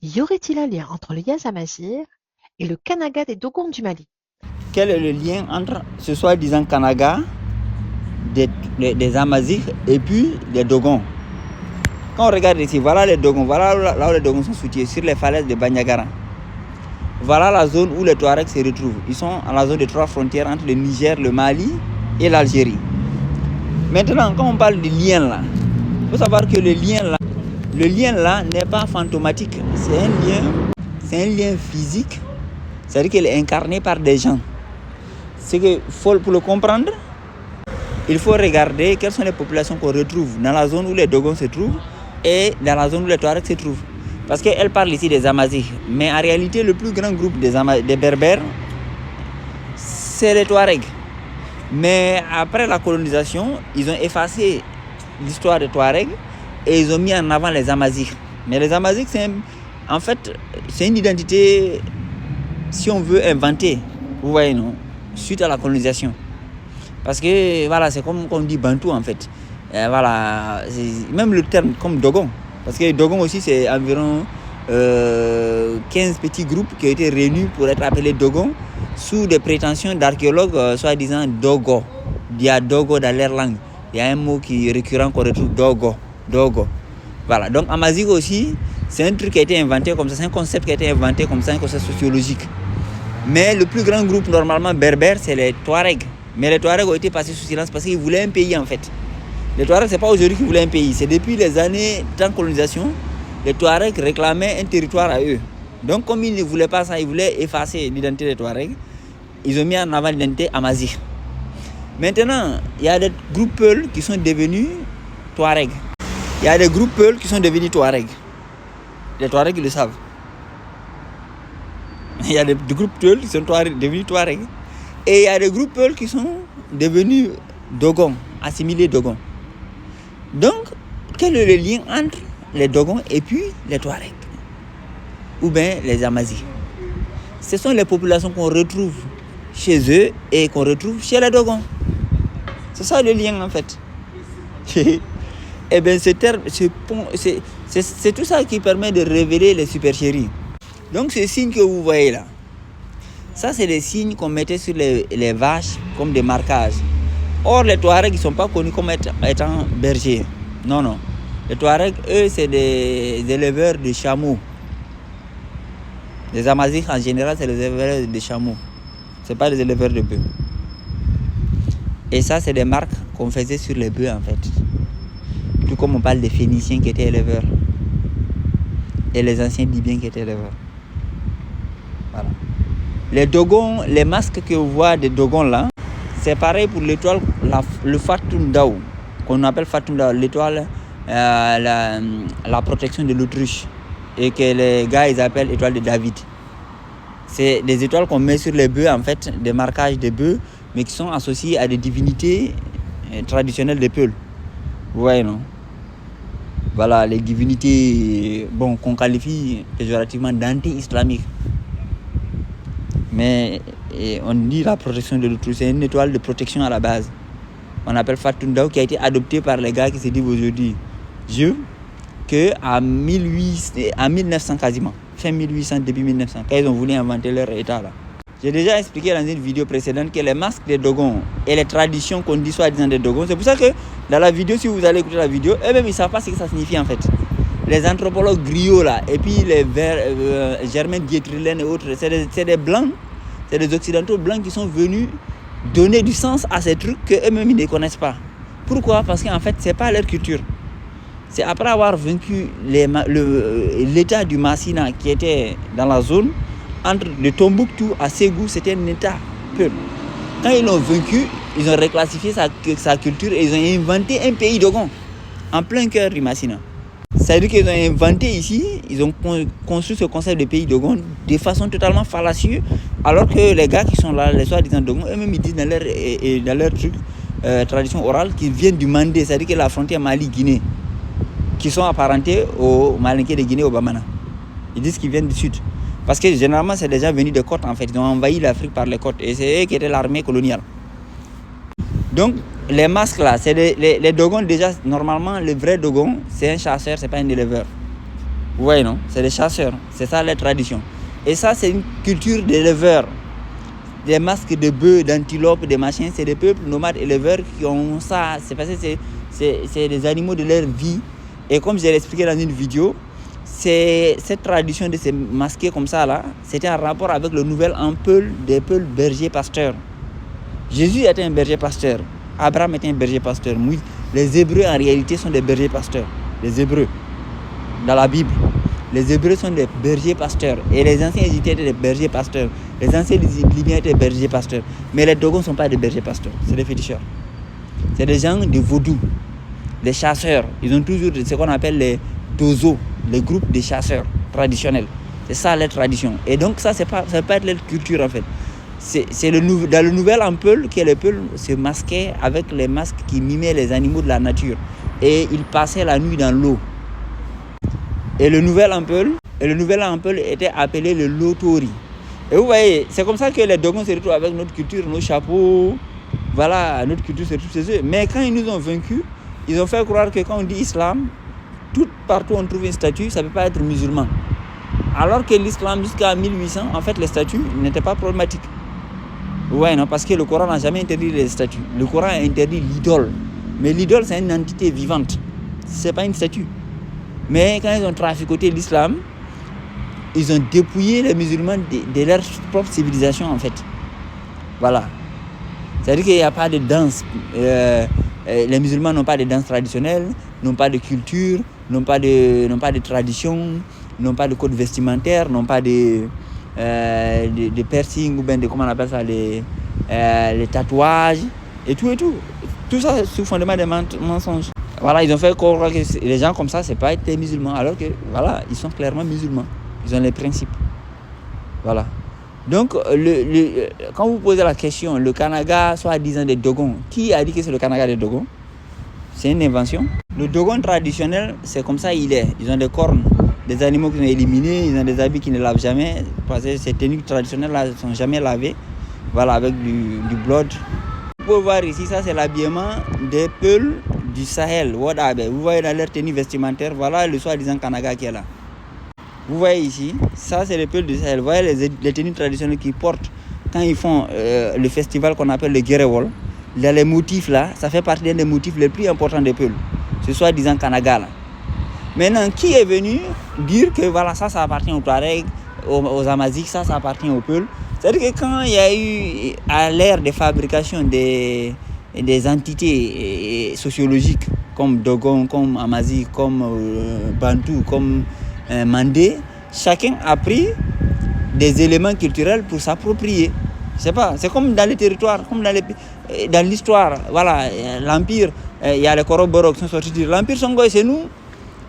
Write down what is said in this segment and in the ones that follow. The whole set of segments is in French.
Y aurait-il un lien entre le Yaz Amazigh et le Kanaga des Dogons du Mali? Quel est le lien entre ce soi-disant Kanaga des Amazighs et puis les Dogons? Quand on regarde ici, voilà les Dogons, voilà là où les Dogons sont situés, sur les falaises de Bandiagara. Voilà la zone où les Touaregs se retrouvent. Ils sont à la zone des trois frontières entre le Niger, le Mali et l'Algérie. Maintenant, quand on parle de lien là, il faut savoir que le lien là n'est pas fantomatique. C'est un lien physique. C'est-à-dire qu'il est incarné par des gens. C'est que pour le comprendre, il faut regarder quelles sont les populations qu'on retrouve dans la zone où les Dogons se trouvent et dans la zone où les Touaregs se trouvent. Parce qu'elle parle ici des Amazighs, mais en réalité, le plus grand groupe des Berbères, c'est les Touaregs. Mais après la colonisation, ils ont effacé l'histoire des Touaregs et ils ont mis en avant les Amazighs. Mais les Amazighs, en fait, c'est une identité, si on veut, inventée, vous voyez, non, suite à la colonisation. Parce que, voilà, c'est comme on dit Bantou, en fait. Voilà, même le terme comme Dogon. Parce que Dogon aussi, c'est environ 15 petits groupes qui ont été réunis pour être appelés Dogon sous des prétentions d'archéologues, soi-disant Dogo. Il y a Dogo dans leur langue. Il y a un mot qui est récurrent qu'on retrouve, Dogo. Voilà, donc Amazigh aussi, c'est un truc qui a été inventé comme ça, c'est un concept qui a été inventé comme ça, un concept sociologique. Mais le plus grand groupe normalement berbère, c'est les Touaregs. Mais les Touaregs ont été passés sous silence parce qu'ils voulaient un pays en fait. Les Touaregs, ce n'est pas aujourd'hui qu'ils voulaient un pays, c'est depuis les années de colonisation, les Touaregs réclamaient un territoire à eux. Donc comme ils ne voulaient pas ça, ils voulaient effacer l'identité des Touaregs, ils ont mis en avant l'identité Amazigh. Maintenant, il y a des groupes Peuls qui sont devenus Touaregs. Il y a des groupes Peuls qui sont devenus Touaregs. Les Touaregs, ils le savent. Il y a des groupes Peuls qui sont devenus Touaregs. Et il y a des groupes Peuls qui sont devenus Dogons, assimilés Dogons. Donc, quel est le lien entre les Dogons et puis les Touaregs? Ou bien les Amazighs? Ce sont les populations qu'on retrouve chez eux et qu'on retrouve chez les Dogons. C'est ça le lien en fait. Et bien c'est tout ça qui permet de révéler les supercheries. Donc ces signes que vous voyez là, ça c'est des signes qu'on mettait sur les vaches comme des marquages. Or les Touaregs ne sont pas connus comme étant bergers. Non. Les Touaregs, eux, c'est des éleveurs de chameaux. Les Amazighs en général, c'est les éleveurs de chameaux. Ce n'est pas les éleveurs de bœufs. Et ça, c'est des marques qu'on faisait sur les bœufs en fait. Tout comme on parle des Phéniciens qui étaient éleveurs. Et les anciens Libyens qui étaient éleveurs. Voilà. Les Dogons, les masques que vous voyez des Dogons là, c'est pareil pour l'étoile, le Fatum Dao, qu'on appelle Fatum Dao, l'étoile, la protection de l'autruche, et que les gars ils appellent étoile de David. C'est des étoiles qu'on met sur les bœufs en fait, des marquages des bœufs, mais qui sont associés à des divinités traditionnelles des Peuls. Vous voyez, non? Voilà, les divinités qu'on qualifie péjorativement d'anti-islamiques. Mais on dit la protection de l'autruche, c'est une étoile de protection à la base. On appelle Fatum Dao, qui a été adopté par les gars qui se disent aujourd'hui qu'à 1900 quasiment, fin 1800, début 1900, quand ils ont voulu inventer leur état là. J'ai déjà expliqué dans une vidéo précédente que les masques des Dogons et les traditions qu'on dit soi-disant des Dogons, c'est pour ça que dans la vidéo, si vous allez écouter la vidéo, eux-mêmes ils ne savent pas ce que ça signifie en fait. Les anthropologues griots là, et puis les Germain Dietrich et autres, c'est des blancs, c'est des occidentaux blancs qui sont venus donner du sens à ces trucs qu'eux-mêmes ils ne connaissent pas. Pourquoi? Parce qu'en fait, ce n'est pas leur culture. C'est après avoir vaincu l'état du Massina qui était dans la zone, entre le Tombouctou à Ségou, c'était un état Peul. Quand ils l'ont vaincu, ils ont reclassifié sa culture et ils ont inventé un pays Dogon, en plein cœur du Massina. C'est-à-dire qu'ils ont inventé ici, ils ont construit ce concept de pays Dogon de façon totalement fallacieuse, alors que les gars qui sont là, les soi-disant Dogon, eux-mêmes ils disent dans leur truc, tradition orale, qu'ils viennent du Mandé, c'est-à-dire que la frontière Mali-Guinée, qui sont apparentés aux Malinqués de Guinée, au Bamana. Ils disent qu'ils viennent du sud. Parce que généralement, c'est déjà venu des côtes en fait. Ils ont envahi l'Afrique par les côtes. Et c'est eux qui étaient l'armée coloniale. Donc, les masques là, c'est les Dogons déjà. Normalement, le vrai Dogon, c'est un chasseur, c'est pas un éleveur. Vous voyez, non? C'est des chasseurs. C'est ça les traditions. Et ça, c'est une culture d'éleveurs. Des masques de bœufs, d'antilopes, des machins. C'est des peuples nomades éleveurs qui ont ça. C'est parce que c'est des animaux de leur vie. Et comme je l'ai expliqué dans une vidéo, cette tradition de se masquer comme ça, là, c'était en rapport avec le nouvel ampeule des peuples bergers pasteurs. Jésus était un berger pasteur. Abraham était un berger pasteur. Les Hébreux, en réalité, sont des bergers pasteurs. Les Hébreux, dans la Bible. Les Hébreux sont des bergers pasteurs. Et les anciens Égyptiens étaient des bergers pasteurs. Les anciens Libyens étaient des bergers pasteurs. Mais les Dogons ne sont pas des bergers pasteurs. C'est des féticheurs. C'est des gens de vaudou. Des chasseurs. Ils ont toujours ce qu'on appelle les dozos. Les groupes de chasseurs traditionnels. C'est ça leur tradition. Et donc ça, ça peut pas être leur culture en fait. C'est dans le nouvel ampeule que les peuples se masquaient avec les masques qui mimaient les animaux de la nature. Et ils passaient la nuit dans l'eau. Et le nouvel ampeule était appelé le lotori. Et vous voyez, c'est comme ça que les Dogons se retrouvent avec notre culture, nos chapeaux. Voilà, notre culture se retrouve chez eux. Mais quand ils nous ont vaincus, ils ont fait croire que quand on dit islam, partout on trouve une statue, ça ne peut pas être musulman. Alors que l'islam, jusqu'à 1800, en fait, les statues n'étaient pas problématiques. Ouais, non, parce que le Coran n'a jamais interdit les statues. Le Coran a interdit l'idole. Mais l'idole, c'est une entité vivante. Ce n'est pas une statue. Mais quand ils ont traficoté l'islam, ils ont dépouillé les musulmans de leur propre civilisation, en fait. Voilà. C'est-à-dire qu'il n'y a pas de danse. Les musulmans n'ont pas de danse traditionnelle, n'ont pas de culture, n'ont pas de tradition, n'ont pas de code vestimentaire, n'ont pas de piercing ou bien comment on appelle ça, les tatouages et tout. Tout ça sous fondement des mensonges. Voilà, ils ont fait croire que les gens comme ça, c'est pas être des musulmans, alors que voilà, ils sont clairement musulmans. Ils ont les principes. Voilà. Donc, quand vous posez la question, le Kanaga, soi-disant des Dogons, qui a dit que c'est le Kanaga des Dogons? C'est une invention. Le Dogon traditionnel, c'est comme ça il est. Ils ont des cornes, des animaux qui sont éliminés, ils ont des habits qui ne lavent jamais, parce que ces tenues traditionnelles-là ne sont jamais lavées. Voilà, avec du blood. Vous pouvez voir ici, ça c'est l'habillement des peuples du Sahel. Vous voyez dans leur tenue vestimentaire, voilà le soi-disant Kanaga qui est là. Vous voyez ici, ça c'est les peuples du Sahel. Vous voyez les tenues traditionnelles qu'ils portent quand ils font le festival qu'on appelle le Gerewol. Les motifs là, ça fait partie des motifs les plus importants des peuples. Ce soi-disant Kanaga là. Maintenant, qui est venu dire que voilà, ça appartient aux Touaregs, aux Amaziques, ça appartient aux peuples? C'est-à-dire que quand il y a eu, à l'ère de fabrication des entités sociologiques, comme Dogon, comme Amazique, comme Bantou, comme Mandé, chacun a pris des éléments culturels pour s'approprier. Je sais pas, c'est comme dans les territoires, comme dans l'histoire. Voilà, l'Empire, il y a les Koroborok qui sont sortis dire l'Empire Songhai c'est nous,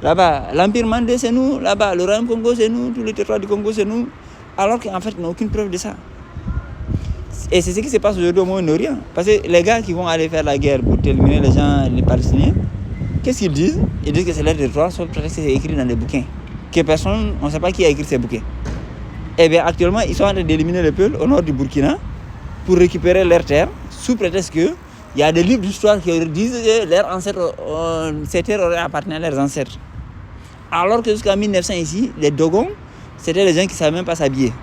là-bas, l'Empire Mandé c'est nous, là-bas, le Royaume Congo c'est nous, tous les territoires du Congo c'est nous. Alors qu'en fait, ils n'ont aucune preuve de ça. Et c'est ce qui se passe aujourd'hui au Moyen-Orient. Parce que les gars qui vont aller faire la guerre pour éliminer les gens, les Palestiniens, qu'est-ce qu'ils disent? Ils disent que c'est leur territoire, sauf que c'est écrit dans des bouquins. Que personne, on ne sait pas qui a écrit ces bouquins. Et bien actuellement, ils sont en train d'éliminer les peuples au nord du Burkina pour récupérer leurs terres, sous prétexte qu'il y a des livres d'histoire qui disent que leurs ancêtres, ces terres auraient appartenu à leurs ancêtres. Alors que jusqu'en 1900 ici, les Dogons, c'était les gens qui ne savaient même pas s'habiller.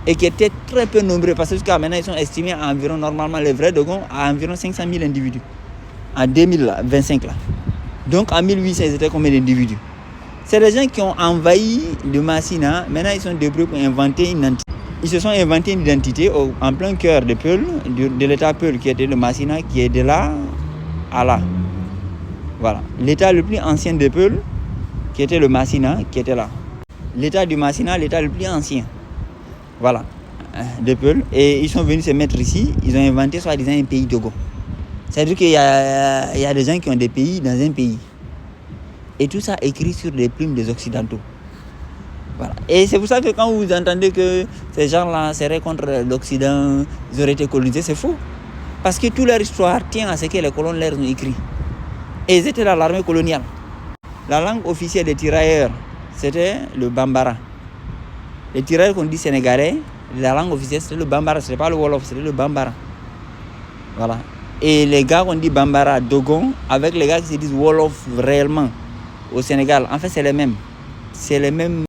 Et qui étaient très peu nombreux, parce que jusqu'à maintenant, ils sont estimés à environ, normalement, les vrais Dogons, à environ 500 000 individus. En 2025, là. Donc, en 1800, ils étaient combien d'individus? C'est des gens qui ont envahi le Massina. Maintenant, ils sont débrouillés pour inventer une identité. Ils se sont inventés une identité en plein cœur de Peul, de l'état Peul, qui était le Massina, qui est de là à là. Voilà. L'état le plus ancien de Peul, qui était le Massina, qui était là. L'état du Massina, l'état le plus ancien. Voilà. De Peul. Et ils sont venus se mettre ici. Ils ont inventé soi-disant un pays Dogon. C'est-à-dire qu'il y a des gens qui ont des pays dans un pays. Et tout ça écrit sur les plumes des Occidentaux. Voilà. Et c'est pour ça que quand vous entendez que ces gens-là seraient contre l'Occident, ils auraient été colonisés, c'est faux. Parce que toute leur histoire tient à ce que les colons leur ont écrit. Et ils étaient dans l'armée coloniale. La langue officielle des tirailleurs, c'était le Bambara. Les tirailleurs qu'on dit sénégalais, la langue officielle c'était le Bambara, c'était pas le Wolof, c'était le Bambara. Voilà. Et les gars qu'on dit Bambara, Dogon, avec les gars qui se disent Wolof réellement au Sénégal, en fait c'est les mêmes. c'est les mêmes